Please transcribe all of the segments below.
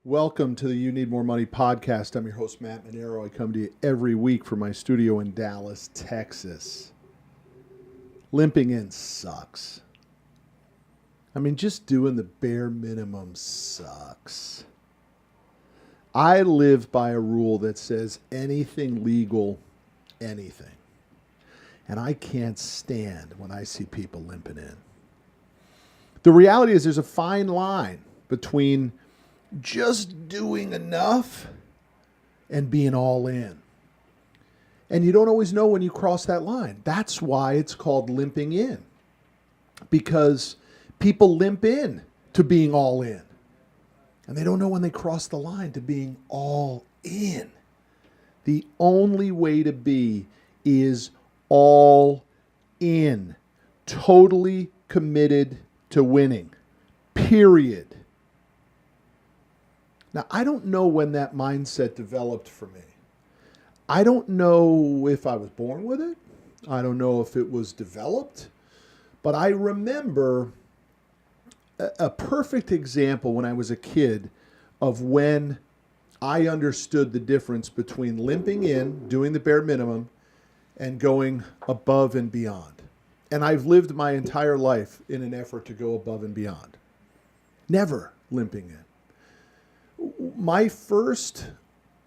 Welcome to the You Need More Money podcast. I'm your host, Matt Manero. I come to you every week from my studio in Dallas, Texas. Limping in sucks. I mean, just doing the bare minimum sucks. I live by a rule that says anything legal, anything. And I can't stand when I see people limping in. The reality is there's a fine line between just doing enough and being all in. And you don't always know when you cross that line. That's why it's called limping in. Because people limp in to being all in. And they don't know when they cross the line to being all in. The only way to be is all in. Totally committed to winning. Period. Now, I don't know when that mindset developed for me. I don't know if I was born with it. I don't know if it was developed. But I remember a perfect example when I was a kid of when I understood the difference between limping in, doing the bare minimum, and going above and beyond. And I've lived my entire life in an effort to go above and beyond. Never limping in. My first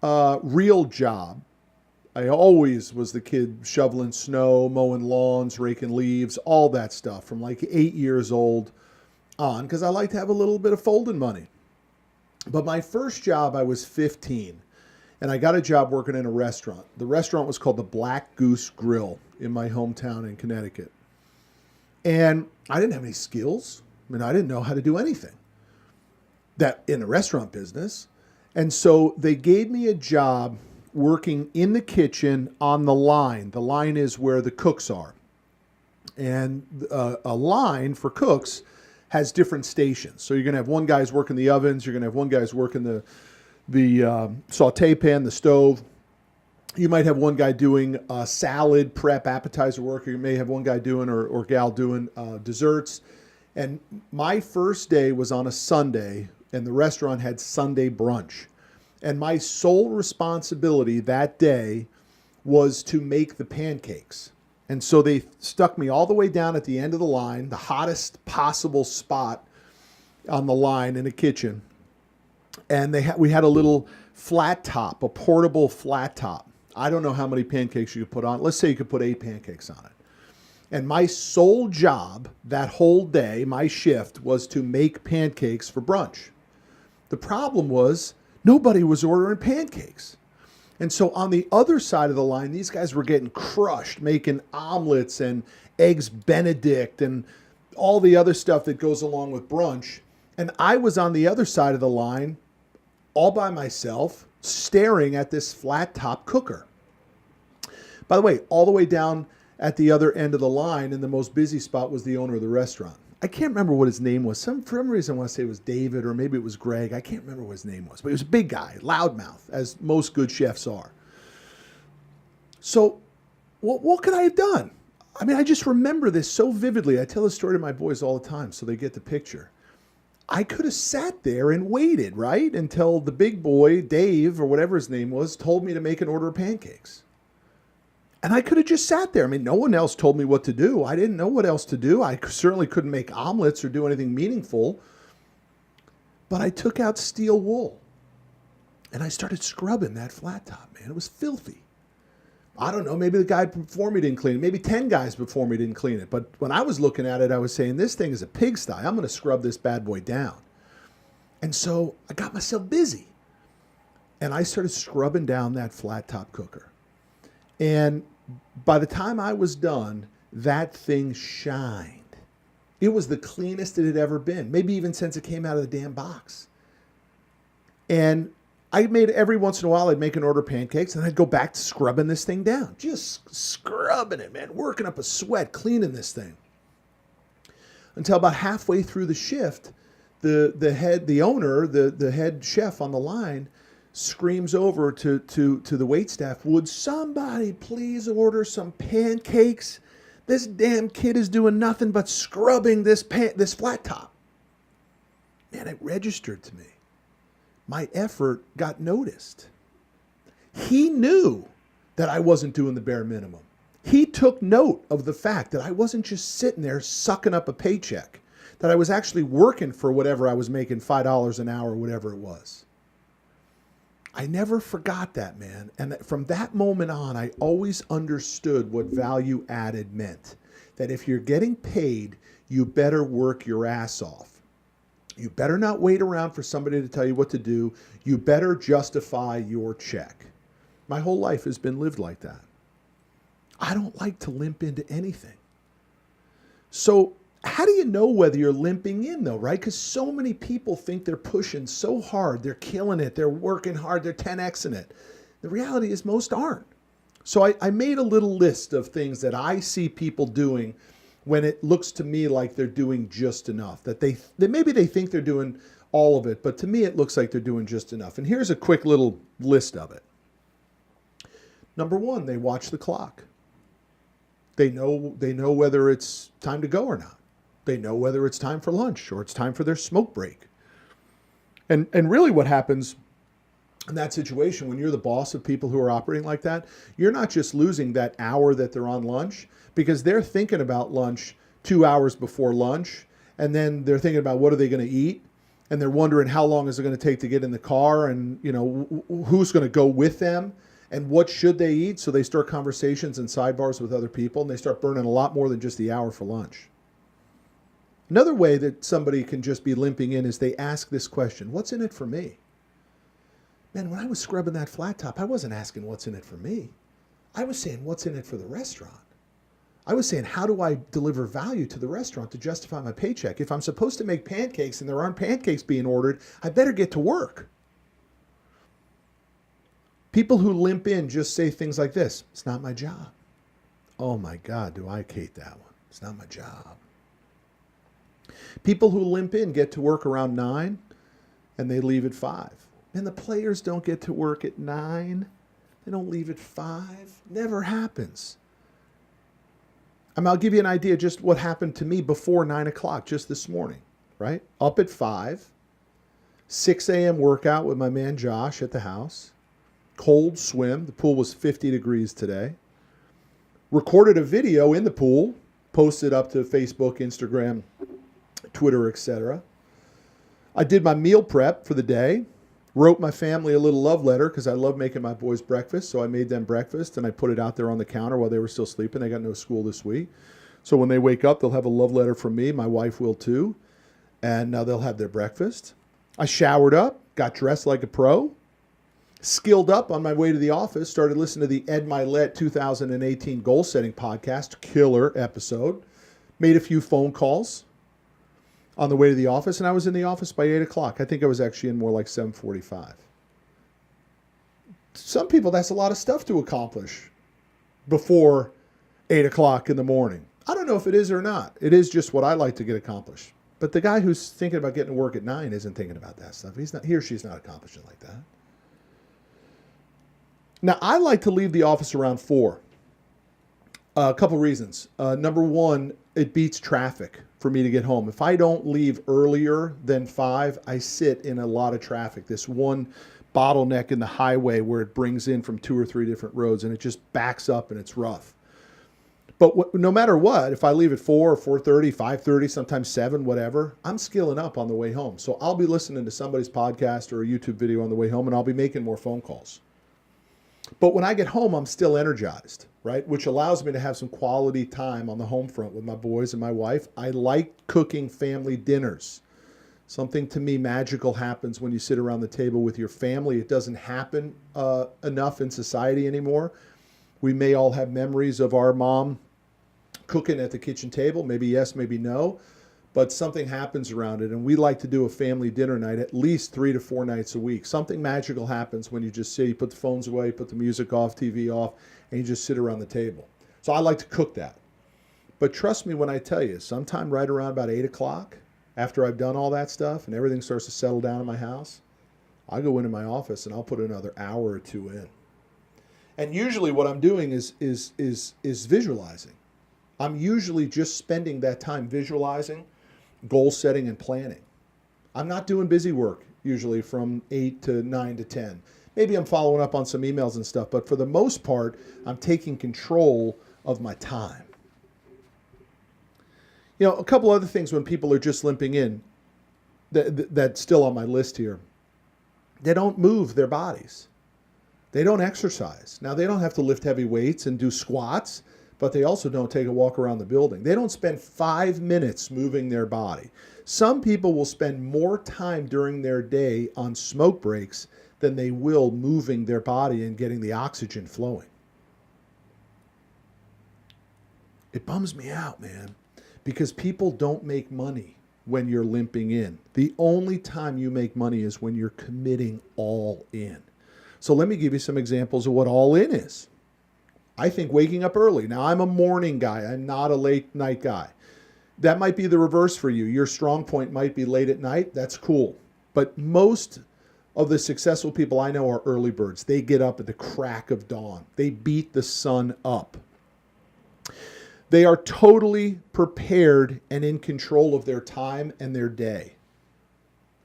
real job, I always was the kid shoveling snow, mowing lawns, raking leaves, all that stuff from like 8 years old on, because I like to have a little bit of folding money. But my first job, I was 15, and I got a job working in a restaurant. The restaurant was called the Black Goose Grill in my hometown in Connecticut. And I didn't have any skills. I mean, I didn't know how to do anything that in the restaurant business. And so they gave me a job working in the kitchen on the line. The line is where the cooks are. And a line for cooks has different stations. So you're going to have one guy's working the ovens. You're going to have one guy's working the saute pan, the stove. You might have one guy doing salad prep, appetizer work. You may have one guy doing or gal doing desserts. And my first day was on a Sunday, and the restaurant had Sunday brunch. And my sole responsibility that day was to make the pancakes. And so they stuck me all the way down at the end of the line, the hottest possible spot on the line in the kitchen. And we had a little flat top, a portable flat top. I don't know how many pancakes you could put on. Let's say you could put 8 pancakes on it. And my sole job that whole day, my shift, was to make pancakes for brunch. The problem was nobody was ordering pancakes. And so on the other side of the line, these guys were getting crushed, making omelets and eggs Benedict and all the other stuff that goes along with brunch. And I was on the other side of the line all by myself, staring at this flat top cooker. By the way, all the way down at the other end of the line in the most busy spot was the owner of the restaurant. I can't remember what his name was. For some reason I want to say it was David or maybe it was Greg. I can't remember what his name was. But he was a big guy, loudmouth, as most good chefs are. So what could I have done? I mean, I just remember this so vividly. I tell this story to my boys all the time so they get the picture. I could have sat there and waited, right, until the big boy, Dave, or whatever his name was, told me to make an order of pancakes. And I could have just sat there. I mean, no one else told me what to do. I didn't know what else to do. I certainly couldn't make omelets or do anything meaningful. But I took out steel wool and I started scrubbing that flat top, man. It was filthy. I don't know, maybe the guy before me didn't clean it. Maybe 10 guys before me didn't clean it. But when I was looking at it, I was saying, this thing is a pigsty. I'm going to scrub this bad boy down. And so I got myself busy. And I started scrubbing down that flat top cooker. And by the time I was done, that thing shined. It was the cleanest it had ever been, maybe even since it came out of the damn box. And I made every once in a while, I'd make an order of pancakes and I'd go back to scrubbing this thing down. Just scrubbing it, man, working up a sweat, cleaning this thing. Until about halfway through the shift, the owner, the head chef on the line, screams over to the waitstaff, would somebody please order some pancakes? This damn kid is doing nothing but scrubbing this flat top. Man, it registered to me. my effort got noticed. He knew that I wasn't doing the bare minimum. He took note of the fact that I wasn't just sitting there sucking up a paycheck, that I was actually working for whatever I was making, $5 an hour, whatever it was. I never forgot that, man. And from that moment on, I always understood what value added meant. That if you're getting paid, you better work your ass off. You better not wait around for somebody to tell you what to do. You better justify your check. My whole life has been lived like that. I don't like to limp into anything. So how do you know whether you're limping in though, right? Because so many people think they're pushing so hard, they're killing it, they're working hard, they're 10xing it. The reality is most aren't. So I made a little list of things that I see people doing when it looks to me like they're doing just enough, that maybe they think they're doing all of it, but to me it looks like they're doing just enough. And here's a quick little list of it. Number one, they watch the clock. They know whether it's time to go or not. They know whether it's time for lunch or it's time for their smoke break. And really what happens in that situation, when you're the boss of people who are operating like that, you're not just losing that hour that they're on lunch, because they're thinking about lunch 2 hours before lunch, and then they're thinking about what are they going to eat, and they're wondering how long is it going to take to get in the car, and who's going to go with them, and what should they eat. So they start conversations and sidebars with other people, and they start burning a lot more than just the hour for lunch. Another way that somebody can just be limping in is they ask this question: what's in it for me? Man, when I was scrubbing that flat top, I wasn't asking what's in it for me. I was saying what's in it for the restaurant. I was saying, how do I deliver value to the restaurant to justify my paycheck? If I'm supposed to make pancakes and there aren't pancakes being ordered, I better get to work. People who limp in just say things like this: it's not my job. Oh my God, do I hate that one. It's not my job. People who limp in get to work around 9 and they leave at 5. And the players don't get to work at 9. They don't leave at 5. Never happens. I'll give you an idea just what happened to me before 9 o'clock just this morning, right? Up at 5, 6 a.m. workout with my man Josh at the house, cold swim. The pool was 50 degrees today. Recorded a video in the pool, posted up to Facebook, Instagram, Twitter, etc. I did my meal prep for the day, wrote my family a little love letter because I love making my boys breakfast. So I made them breakfast and I put it out there on the counter while they were still sleeping. They got no school this week. So when they wake up, they'll have a love letter from me. My wife will too. And now they'll have their breakfast. I showered up, got dressed like a pro, skilled up on my way to the office, started listening to the Ed Milet 2018 goal setting podcast, killer episode, made a few phone calls on the way to the office, and I was in the office by 8 o'clock. I think I was actually in more like 7:45. Some people, that's a lot of stuff to accomplish before 8 o'clock in the morning. I don't know if it is or not. It is just what I like to get accomplished. But the guy who's thinking about getting to work at 9 isn't thinking about that stuff. He or she's not accomplishing like that. Now, I like to leave the office around 4. A couple reasons. Number one, it beats traffic for me to get home. If I don't leave earlier than 5, I sit in a lot of traffic. This one bottleneck in the highway where it brings in from 2 or 3 different roads, and it just backs up and it's rough. But no matter what, if I leave at 4 or 4:30, 5:30, sometimes 7, whatever, I'm skilling up on the way home. So I'll be listening to somebody's podcast or a YouTube video on the way home, and I'll be making more phone calls. But when I get home, I'm still energized, right? Which allows me to have some quality time on the home front with my boys and my wife. I like cooking family dinners. Something to me magical happens when you sit around the table with your family. It doesn't happen enough in society anymore. We may all have memories of our mom cooking at the kitchen table. Maybe yes, maybe no. But something happens around it. And we like to do a family dinner night at least 3 to 4 nights a week. Something magical happens when you just sit, you put the phones away, put the music off, TV off, and you just sit around the table. So I like to cook that. But trust me when I tell you, sometime right around about 8 o'clock, after I've done all that stuff and everything starts to settle down in my house, I'll go into my office and I'll put another hour or 2 in. And usually what I'm doing is visualizing. I'm usually just spending that time visualizing, goal setting, and planning. I'm not doing busy work usually from 8 to 9 to 10. Maybe I'm following up on some emails and stuff, but for the most part, I'm taking control of my time. You know, a couple other things when people are just limping in that's still on my list here. They don't move their bodies. They don't exercise. Now, they don't have to lift heavy weights and do squats, but they also don't take a walk around the building. They don't spend 5 minutes moving their body. Some people will spend more time during their day on smoke breaks than they will moving their body and getting the oxygen flowing. It bums me out, man, because people don't make money when you're limping in. The only time you make money is when you're committing all in. So let me give you some examples of what all in is. I think waking up early. Now, I'm a morning guy. I'm not a late night guy. That might be the reverse for you. Your strong point might be late at night. That's cool. But most of the successful people I know are early birds. They get up at the crack of dawn. They beat the sun up. They are totally prepared and in control of their time and their day.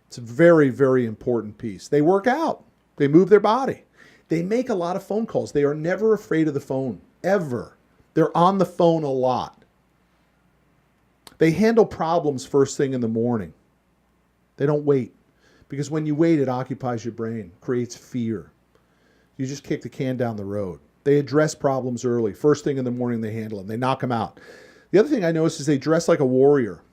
It's a very, very important piece. They work out. They move their body. They make a lot of phone calls. They are never afraid of the phone, ever. They're on the phone a lot. They handle problems first thing in the morning. They don't wait. Because when you wait, it occupies your brain, creates fear. You just kick the can down the road. They address problems early. First thing in the morning, they handle them. They knock them out. The other thing I noticed is they dress like a warrior.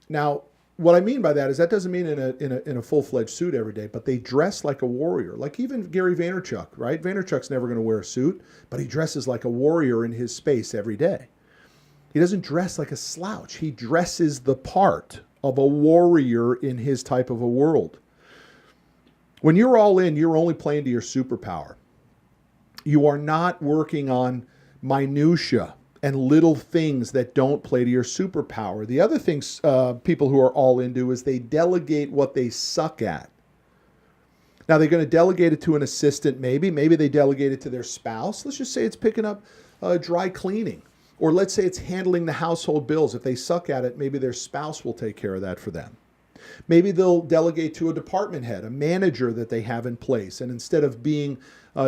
Now, what I mean by that is that doesn't mean in a full-fledged suit every day, but they dress like a warrior. Like even Gary Vaynerchuk, right? Vaynerchuk's never going to wear a suit, but he dresses like a warrior in his space every day. He doesn't dress like a slouch. He dresses the part of a warrior in his type of a world. When you're all in, you're only playing to your superpower. You are not working on minutia and little things that don't play to your superpower. The other things people who are all into is they delegate what they suck at. Now, they're going to delegate it to an assistant maybe. Maybe they delegate it to their spouse. Let's just say it's picking up dry cleaning. Or let's say it's handling the household bills. If they suck at it, maybe their spouse will take care of that for them. Maybe they'll delegate to a department head, a manager that they have in place. And instead of being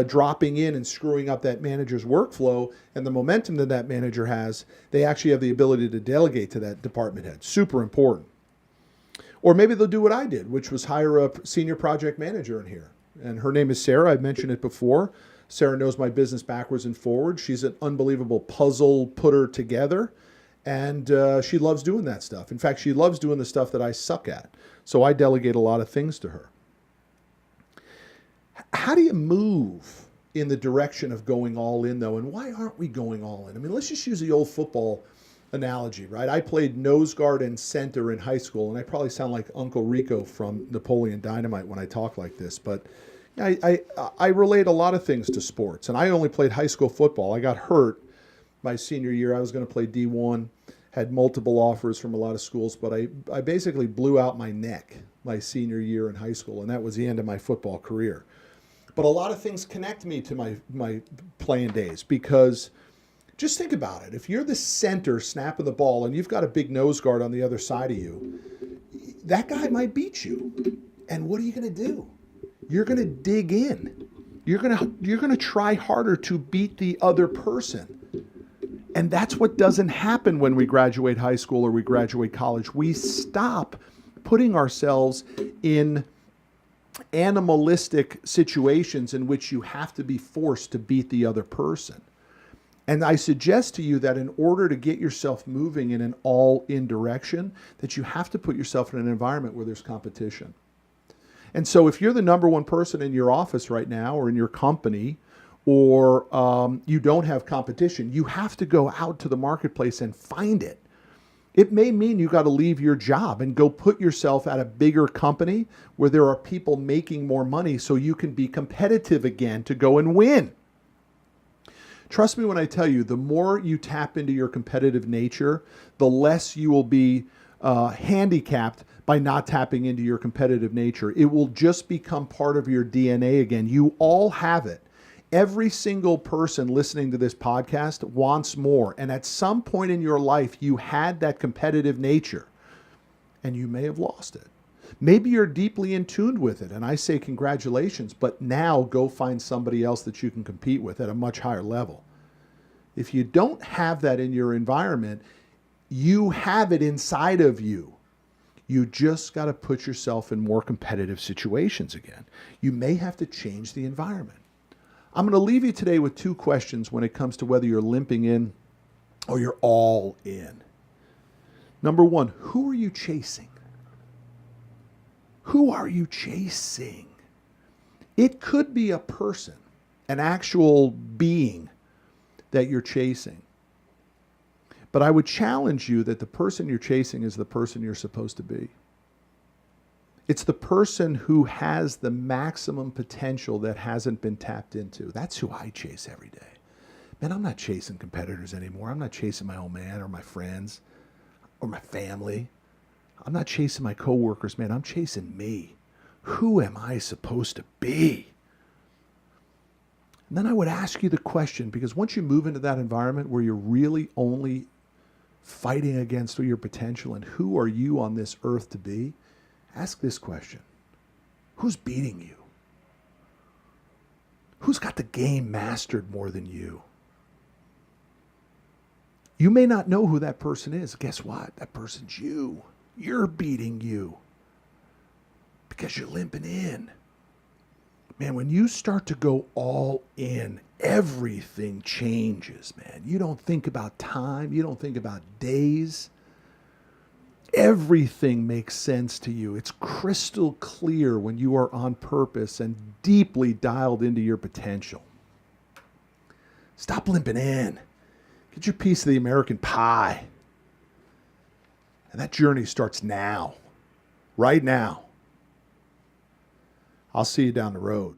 dropping in and screwing up that manager's workflow and the momentum that that manager has, they actually have the ability to delegate to that department head. Super important. Or maybe they'll do what I did, which was hire a senior project manager in here. And her name is Sarah. I've mentioned it before. Sarah knows my business backwards and forwards. She's an unbelievable puzzle putter together. And she loves doing that stuff. In fact, she loves doing the stuff that I suck at. So I delegate a lot of things to her. How do you move in the direction of going all in, though? And why aren't we going all in? I mean, let's just use the old football analogy, right? I played nose guard and center in high school, and I probably sound like Uncle Rico from Napoleon Dynamite when I talk like this, but I relate a lot of things to sports. And I only played high school football. I got hurt my senior year. I was going to play D1, had multiple offers from a lot of schools, but I basically blew out my neck my senior year in high school, and that was the end of my football career. But a lot of things connect me to my playing days, because just think about it. If you're the center snapping the ball and you've got a big nose guard on the other side of you, that guy might beat you. And what are you going to do? You're going to dig in. You're going to try harder to beat the other person. And that's what doesn't happen when we graduate high school or we graduate college. We stop putting ourselves in animalistic situations in which you have to be forced to beat the other person. And I suggest to you that in order to get yourself moving in an all-in direction, that you have to put yourself in an environment where there's competition. And so if you're the number one person in your office right now or in your company, or you don't have competition, you have to go out to the marketplace and find it. It may mean you got to leave your job and go put yourself at a bigger company where there are people making more money so you can be competitive again to go and win. Trust me when I tell you, the more you tap into your competitive nature, the less you will be handicapped by not tapping into your competitive nature. It will just become part of your DNA again. You all have it. Every single person listening to this podcast wants more. And at some point in your life, you had that competitive nature and you may have lost it. Maybe you're deeply in tune with it, and I say congratulations, but now go find somebody else that you can compete with at a much higher level. If you don't have that in your environment, you have it inside of you. You just got to put yourself in more competitive situations again. You may have to change the environment. I'm going to leave you today with 2 questions when it comes to whether you're limping in or you're all in. Number 1, who are you chasing? Who are you chasing? It could be a person, an actual being that you're chasing. But I would challenge you that the person you're chasing is the person you're supposed to be. It's the person who has the maximum potential that hasn't been tapped into. That's who I chase every day. Man, I'm not chasing competitors anymore. I'm not chasing my old man or my friends or my family. I'm not chasing my coworkers, man. I'm chasing me. Who am I supposed to be? And then I would ask you the question, because once you move into that environment where you're really only fighting against your potential and who are you on this earth to be, ask this question. Who's beating you? Who's got the game mastered more than you? You may not know who that person is. Guess what? That person's you. You're beating you because you're limping in. Man, when you start to go all in, everything changes, man. You don't think about time. You don't think about days. Everything makes sense to you. It's crystal clear when you are on purpose and deeply dialed into your potential. Stop limping in. Get your piece of the American pie. And that journey starts now, right now. I'll see you down the road.